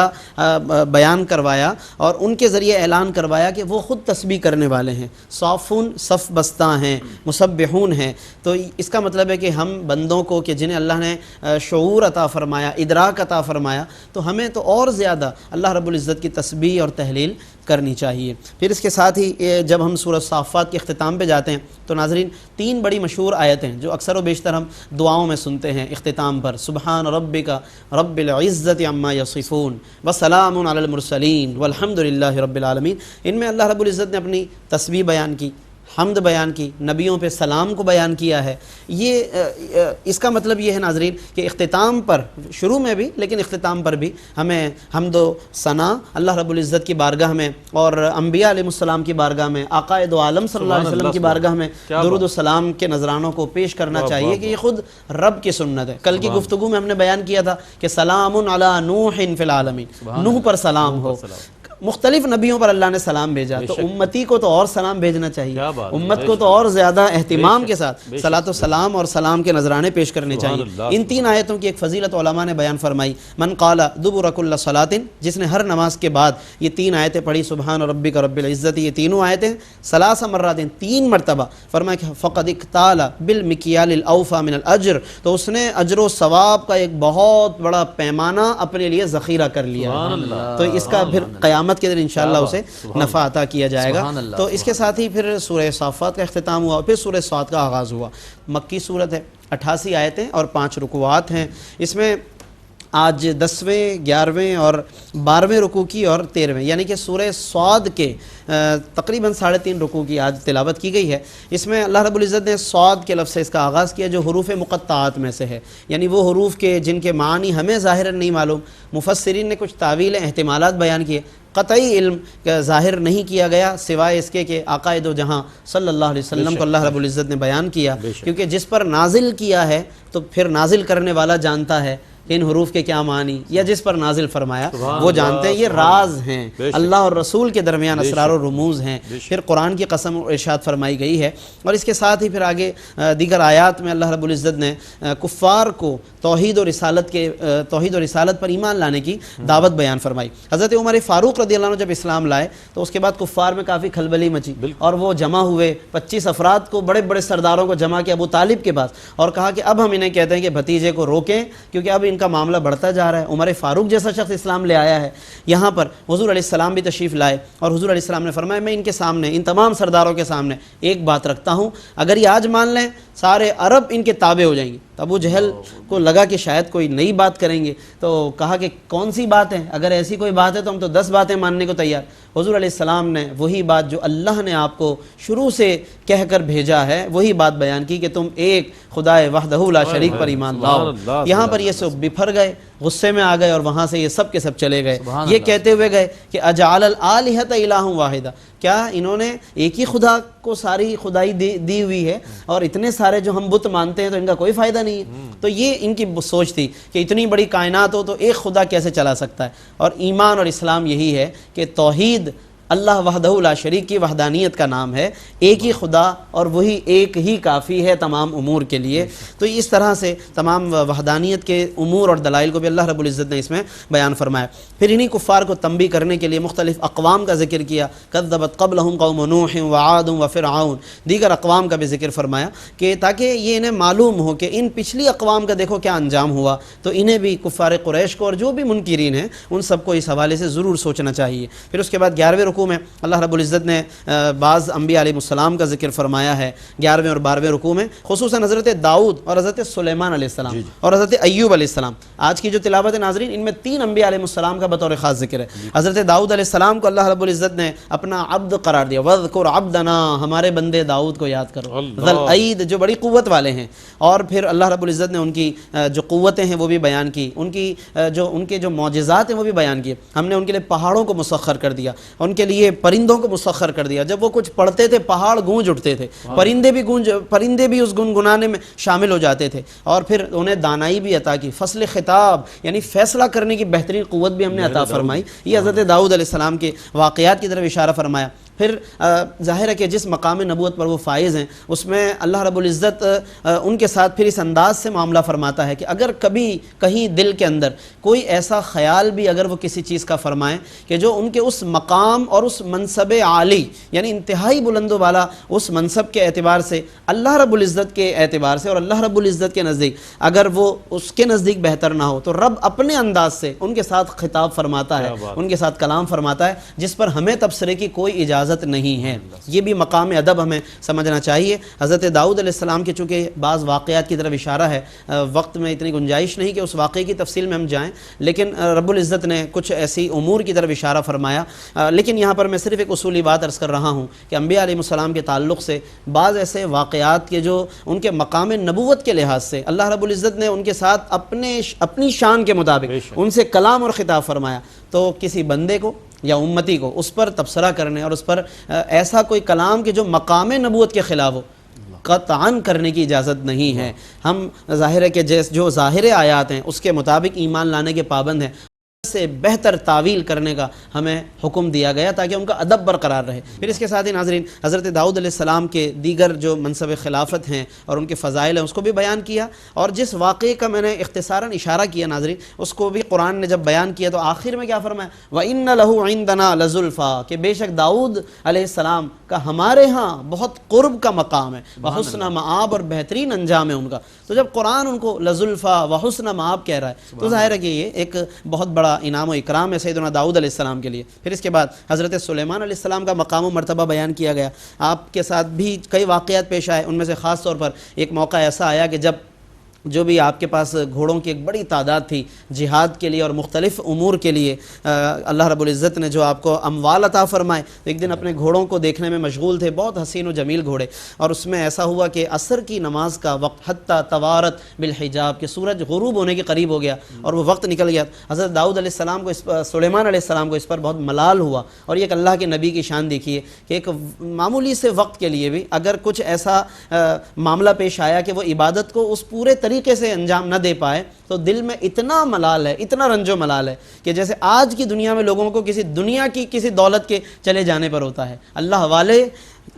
بیان کروایا، اور ان کے ذریعے اعلان کروایا کہ وہ خود تسبیح کرنے والے ہیں، صافون صف بستہ ہیں، مسبحون ہیں۔ تو اس کا مطلب ہے کہ ہم بندوں کو کہ جنہیں اللہ نے شعور عطا فرمایا، ادراک عطا فرمایا، تو ہمیں تو اور زیادہ اللہ رب العزت کی تسبیح اور تحلیل کرنی چاہیے۔ پھر اس کے ساتھ ہی جب ہم سورہ صافات کے اختتام پہ جاتے ہیں تو ناظرین 3 بڑی مشہور آیتیں جو اکثر و بیشتر ہم دعاؤں میں سنتے ہیں اختتام پر، سبحان ربک رب العزت عما یصفون وسلام علی المرسلین والحمد للہ رب العالمین، ان میں اللہ رب العزت نے اپنی تسبیح بیان کی، حمد بیان کی، نبیوں پہ سلام کو بیان کیا ہے۔ یہ اس کا مطلب یہ ہے ناظرین کہ اختتام پر، شروع میں بھی لیکن اختتام پر بھی ہمیں حمد و ثنا اللہ رب العزت کی بارگاہ میں اور انبیاء علیہ السلام کی بارگاہ میں، آقائے دو عالم صلی اللہ علیہ وسلم کی بارگاہ میں درود و سلام کے نذرانوں کو پیش کرنا چاہیے کہ یہ خود رب کی سنت ہے۔ کل کی گفتگو میں ہم نے بیان کیا تھا کہ سلام علی نوح فی العالمین، نوح پر سلام ہو، مختلف نبیوں پر اللہ نے سلام بھیجا، تو امتی کو تو اور سلام بھیجنا چاہیے، کیا بات ہے، امت کو تو اور زیادہ اہتمام کے ساتھ صلاۃ و سلام اور سلام کے نذرانے پیش کرنے چاہیے۔ ان تین آیتوں کی ایک فضیلت علماء نے بیان فرمائی، من قال دبر کل صلاۃ، جس نے ہر نماز کے بعد یہ تین آیتیں پڑھی، سبحان ربک رب العزت، یہ تینوں آیتیں ثلاث مرات، تین مرتبہ، فرمایا کہ فقد اکتال بالمکیال الاوفى من الاجر، تو اس نے اجر و ثواب کا ایک بہت بڑا پیمانہ اپنے لیے ذخیرہ کر لیا ہے، تو اس کا پھر قیامت کے دن انشاءاللہ اسے نفع عطا کیا جائے گا۔ تو اس کے ساتھ ہی پھر سورہ صافات کا اختتام ہوا، پھر سورہ صاد کا آغاز ہوا۔ مکی صورت ہے، 88 آیتیں اور 5 رکوعات ہیں۔ اس میں آج 10ویں، 11ویں اور 12ویں رکوع کی اور 13ویں، یعنی کہ سورہ صاد کے تقریباً 3.5 رکوع کی آج تلاوت کی گئی ہے۔ اس میں اللہ رب العزت نے صاد کے لفظ سے اس کا آغاز کیا، جو حروف مقطعات میں سے ہے، یعنی وہ حروف کے جن کے معنی ہمیں ظاہراً نہیں معلوم، مفسرین نے کچھ تعویلیں، احتمالات بیان کیے، قطعی علم ظاہر نہیں کیا گیا سوائے اس کے کہ آقا دو جہاں صلی اللہ علیہ وسلم کو اللہ رب العزت نے بیان کیا، کیونکہ جس پر نازل کیا ہے تو پھر نازل کرنے والا جانتا ہے کہ ان حروف کے کیا معنی، یا جس پر نازل فرمایا وہ جانتے ہیں۔ یہ راز ہیں، اللہ اور رسول کے درمیان اسرار و رموز ہیں، پھر قرآن کی قسم ارشاد فرمائی گئی ہے۔ اور اس کے ساتھ ہی پھر آگے دیگر آیات میں اللہ رب العزت نے کفار کو توحید و رسالت پر ایمان لانے کی دعوت بیان فرمائی۔ حضرت عمر فاروق رضی اللہ عنہ جب اسلام لائے تو اس کے بعد کفار میں کافی کھلبلی مچی، اور وہ جمع ہوئے 25 افراد کو، بڑے بڑے سرداروں کو جمع کیا ابو طالب کے پاس، اور کہا کہ اب ہم انہیں کہتے ہیں کہ بھتیجے کو روکیں، کیونکہ اب ان کا معاملہ بڑھتا جا رہا ہے۔ عمر فاروق جیسا شخص اسلام لے آیا ہے، یہاں پر حضور علیہ السلام بھی تشریف لائے، اور حضور علیہ السلام نے فرمایا میں ان کے سامنے، ان تمام سرداروں کے سامنے ایک بات رکھتا ہوں، اگر یہ آج مان لیں سارے عرب ان کے تابع ہو جائیں گے۔ تو ابو جہل کو لگا کہ شاید کوئی نئی بات کریں گے، تو کہا کہ کون سی بات ہے، اگر ایسی کوئی بات ہے تو ہم تو 10 باتیں ماننے کو تیار۔ حضور علیہ السلام نے وہی بات جو اللہ نے آپ کو شروع سے کہہ کر بھیجا ہے، وہی بات بیان کی کہ تم ایک خدائے وحدہ لا شریک پر ایمان لاؤ۔ یہاں پر یہ سب بپھر گئے، غصے میں آ گئے، اور وہاں سے یہ سب کے سب چلے گئے، یہ کہتے ہوئے گئے کہ اجعل الآلہۃ الہ واحدہ، کیا انہوں نے ایک ہی خدا کو ساری خدائی دی ہوئی ہے، اور اتنے سارے جو ہم بت مانتے ہیں تو ان کا کوئی فائدہ نہیں ہے۔ تو یہ ان کی سوچ تھی کہ اتنی بڑی کائنات ہو تو ایک خدا کیسے چلا سکتا ہے، اور ایمان اور اسلام یہی ہے کہ توحید اللہ وحدہ لا شریک کی وحدانیت کا نام ہے، ایک ہی خدا، اور وہی ایک ہی کافی ہے تمام امور کے لیے۔ تو اس طرح سے تمام وحدانیت کے امور اور دلائل کو بھی اللہ رب العزت نے اس میں بیان فرمایا۔ پھر انہی کفار کو تنبیہ کرنے کے لیے مختلف اقوام کا ذکر کیا، کذبت قبلہم قوم نوح وعاد وفرعون، دیگر اقوام کا بھی ذکر فرمایا، کہ تاکہ یہ انہیں معلوم ہو کہ ان پچھلی اقوام کا دیکھو کیا انجام ہوا، تو انہیں بھی کفار قریش کو اور جو بھی منکرین ہیں ان سب کو اس حوالے سے ضرور سوچنا چاہیے۔ پھر اس کے بعد 11ویں رکوع میں اللہ رب العزت نے بعض انبیاء علیہ السلام کا ذکر فرمایا ہے 11ویں اور 12ویں رکوع میں، خصوصاً حضرت داؤد اور حضرت سلیمان علیہ السلام اور حضرت ایوب علیہ السلام۔ آج کی جو تلاوت ناظرین، ان میں 3 انبیاء علیہ السلام کا بطور خاص ذکر ہے۔ حضرت داؤد علیہ السلام کو اللہ رب العزت نے اپنا عبد قرار دیا، وَاذْكُرْ عَبْدَنَا، ہمارے بندے داؤد کو یاد کرو، ذی الْأَیْد، جو بڑی قوت والے ہیں۔ اور پھر اللہ رب العزت نے ان کی جو قوتیں ہیں وہ بھی بیان کی، ان کے جو معجزات ہیں وہ بھی بیان کیے۔ ہم نے ان کے لیے پہاڑوں کو مسخر کر دیا، ان کے لیے پرندوں کو مسخر کر دیا، جب وہ کچھ پڑھتے تھے پہاڑ گونج اٹھتے تھے، پرندے بھی اس گنگنانے میں شامل ہو جاتے تھے، اور پھر انہیں دانائی بھی عطا کی، فصل خطاب یعنی فیصلہ کرنے کی بہترین قوت بھی ہم نے عطا فرمائی۔ یہ حضرت داؤد علیہ السلام کے واقعات کی طرف اشارہ فرمایا۔ پھر ظاہر ہے کہ جس مقام نبوت پر وہ فائز ہیں، اس میں اللہ رب العزت ان کے ساتھ پھر اس انداز سے معاملہ فرماتا ہے کہ اگر کبھی کہیں دل کے اندر کوئی ایسا خیال بھی اگر وہ کسی چیز کا فرمائیں کہ جو ان کے اس مقام اور اس منصب عالی، یعنی انتہائی بلند و بالا اس منصب کے اعتبار سے، اللہ رب العزت کے اعتبار سے اور اللہ رب العزت کے نزدیک اگر وہ اس کے نزدیک بہتر نہ ہو، تو رب اپنے انداز سے ان کے ساتھ خطاب فرماتا ہے، ان کے ساتھ کلام فرماتا ہے، جس پر ہمیں تبصرے کی کوئی اجازت نہیں ہے۔ یہ بھی مقام ادب ہمیں سمجھنا چاہیے۔ حضرت داؤد علیہ السلام کے چونکہ بعض واقعات کی طرف اشارہ ہے، وقت میں اتنی گنجائش نہیں کہ اس واقعے کی تفصیل میں ہم جائیں، لیکن رب العزت نے کچھ ایسی امور کی طرف اشارہ فرمایا۔ لیکن یہاں پر میں صرف ایک اصولی بات عرض کر رہا ہوں کہ انبیاء علیہ السلام کے تعلق سے بعض ایسے واقعات کے جو ان کے مقام نبوت کے لحاظ سے اللہ رب العزت نے ان کے ساتھ اپنی شان کے مطابق ان سے کلام اور خطاب فرمایا، تو کسی بندے کو یا امتی کو اس پر تبصرہ کرنے اور اس پر ایسا کوئی کلام کہ جو مقام نبوت کے خلاف ہو قطعاً کرنے کی اجازت نہیں ہے۔ ہم ظاہر ہے کہ جو ظاہر آیات ہیں اس کے مطابق ایمان لانے کے پابند ہیں۔ سے بہتر تعویل کرنے کا ہمیں حکم دیا گیا تاکہ ان کا ادب برقرار رہے۔ پھر اس کے ساتھ ہی ناظرین حضرت داؤد علیہ السلام کے دیگر جو منصب خلافت ہیں اور ان کے فضائل ہیں اس کو بھی بیان کیا، اور جس واقعے کا میں نے اختصاراً اشارہ کیا ناظرین اس کو بھی قرآن نے جب بیان کیا تو آخر میں کیا فرمایا، وَإِنَّ لَهُ عِندَنَا لَزُلْفَىٰ، کہ بے شک داؤد علیہ السلام کا ہمارے ہاں بہت قرب کا مقام ہے، وَحُسْنَ مآب، اور بہترین انجام ہے ان کا۔ تو جب قرآن ان کو لزلفیٰ وحسن مآب کہہ رہا ہے تو ظاہر ہے کہ یہ ایک بہت بڑا انعام و اکرام ہے سیدنا داؤد علیہ السلام کے لیے۔ پھر اس کے بعد حضرت سلیمان علیہ السلام کا مقام و مرتبہ بیان کیا گیا۔ آپ کے ساتھ بھی کئی واقعات پیش آئے، ان میں سے خاص طور پر ایک موقع ایسا آیا کہ جب جو بھی آپ کے پاس گھوڑوں کی ایک بڑی تعداد تھی جہاد کے لیے اور مختلف امور کے لیے، اللہ رب العزت نے جو آپ کو اموال عطا فرمائے، تو ایک دن اپنے گھوڑوں کو دیکھنے میں مشغول تھے، بہت حسین و جمیل گھوڑے، اور اس میں ایسا ہوا کہ عصر کی نماز کا وقت حتیٰ توارت بالحجاب، کہ سورج غروب ہونے کے قریب ہو گیا اور وہ وقت نکل گیا۔ حضرت داؤد علیہ السلام کو سلیمان علیہ السلام کو اس پر بہت ملال ہوا، اور یہ ایک اللہ کے نبی کی شان دیکھیے کہ ایک معمولی سے وقت کے لیے بھی اگر کچھ ایسا معاملہ پیش آیا کہ وہ عبادت کو اس پورے طریقے سے انجام نہ دے پائے تو دل میں اتنا ملال ہے، اتنا رنج و ملال ہے کہ جیسے آج کی دنیا میں لوگوں کو کسی دنیا کی کسی دولت کے چلے جانے پر ہوتا ہے، اللہ والے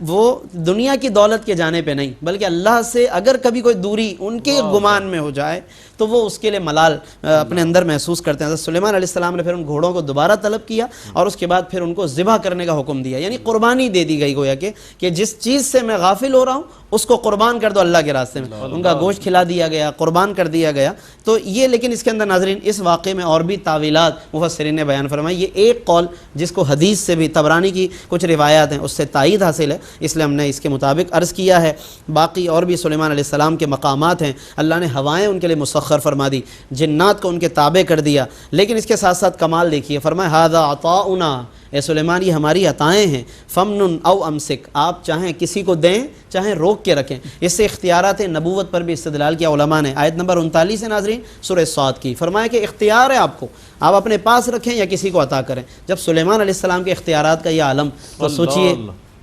وہ دنیا کی دولت کے جانے پہ نہیں بلکہ اللہ سے اگر کبھی کوئی دوری ان کے گمان میں ہو جائے تو وہ اس کے لیے ملال اپنے اندر محسوس کرتے ہیں۔ حضرت سلیمان علیہ السلام نے پھر ان گھوڑوں کو دوبارہ طلب کیا اور اس کے بعد پھر ان کو ذبح کرنے کا حکم دیا، یعنی قربانی دے دی گئی، گویا کہ جس چیز سے میں غافل ہو رہا ہوں اس کو قربان کر دو اللہ کے راستے میں، ان کا گوشت کھلا دیا گیا، قربان کر دیا گیا۔ تو یہ لیکن اس کے اندر ناظرین اس واقعے میں اور بھی تعویلات مفسرین نے بیان فرمائی۔ یہ ایک قول جس کو حدیث سے بھی طبرانی کی کچھ روایات ہیں اس سے تائید حاصل ہے، اس لیے ہم نے اس کے مطابق عرض کیا ہے۔ باقی اور بھی سلیمان علیہ السلام کے مقامات ہیں، اللہ نے ہوائیں ان کے لیے مسخر فرما دی، جنات کو ان کے تابع کر دیا، لیکن اس کے ساتھ ساتھ کمال دیکھیے، فرمایا ھذا عطاؤنا، اے سلیمان یہ ہماری عطائیں ہیں، فمنن او امسک، آپ چاہیں کسی کو دیں چاہیں روک کے رکھیں۔ اس سے اختیارات نبوت پر بھی استدلال کیا علماء نے۔ آیت نمبر 39 ہے ناظرین سورہ صاد کی، فرمایا کہ اختیار ہے آپ کو، آپ اپنے پاس رکھیں یا کسی کو عطا کریں۔ جب سلیمان علیہ السلام کے اختیارات کا یہ عالم، تو سوچئے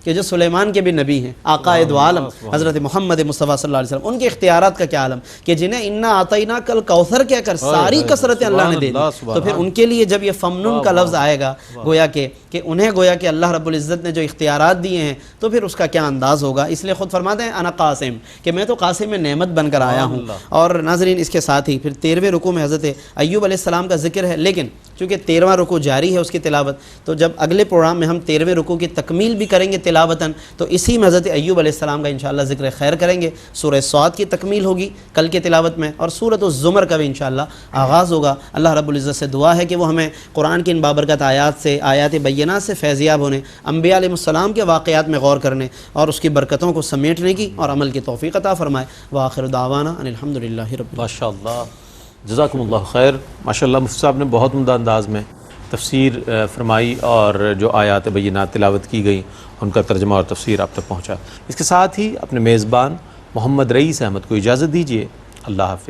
کہ جو سلیمان کے بھی نبی ہیں، آقا دو عالم حضرت محمد مصطفیٰ صلی اللہ علیہ وسلم، ان کے اختیارات کا کیا عالم کہ جنہیں انا آتینا کل کوثر کہہ کر ساری کثرتیں اللہ نے دے دی، تو پھر ان کے لیے جب یہ فمنن کا لفظ آئے گا گویا کہ انہیں گویا کہ اللہ رب العزت نے جو اختیارات دیے ہیں تو پھر اس کا کیا انداز ہوگا۔ اس لیے خود فرماتے ہیں انا قاسم، کہ میں تو قاسم نعمت بن کر آیا ہوں۔ اور ناظرین اس کے ساتھ ہی پھر 13ویں رکوع میں حضرت ایوب علیہ السلام کا ذکر ہے، لیکن چونکہ 13واں رکوع جاری ہے اس کی تلاوت، تو جب اگلے پروگرام میں ہم 13ویں رکوع کی تکمیل بھی کریں گے تلاوتاً، تو اسی میں حضرت ایوب علیہ السلام کا انشاءاللہ ذکر خیر کریں گے۔ سورہ صاد کی تکمیل ہوگی کل کے تلاوت میں، اور سورۃ الزمر کا بھی انشاءاللہ آغاز ہوگا۔ اللہ رب العزت سے دعا ہے کہ وہ ہمیں قرآن کی ان بابرکت آیات سے، آیات بینات سے فیضیاب ہونے، انبیاء علیہ السلام کے واقعات میں غور کرنے اور اس کی برکتوں کو سمیٹنے کی اور عمل کی توفیق عطا فرمائے۔ وآخر دعوانا ان الحمدللہ رب العالمین۔ ماشاءاللہ، جزاکم اللہ خیر۔ ماشاءاللہ مفتی صاحب نے بہت عمدہ انداز میں تفسیر فرمائی اور جو آیات بینات تلاوت کی گئی ان کا ترجمہ اور تفسیر آپ تک پہنچا۔ اس کے ساتھ ہی اپنے میزبان محمد رئیس احمد کو اجازت دیجیے۔ اللہ حافظ۔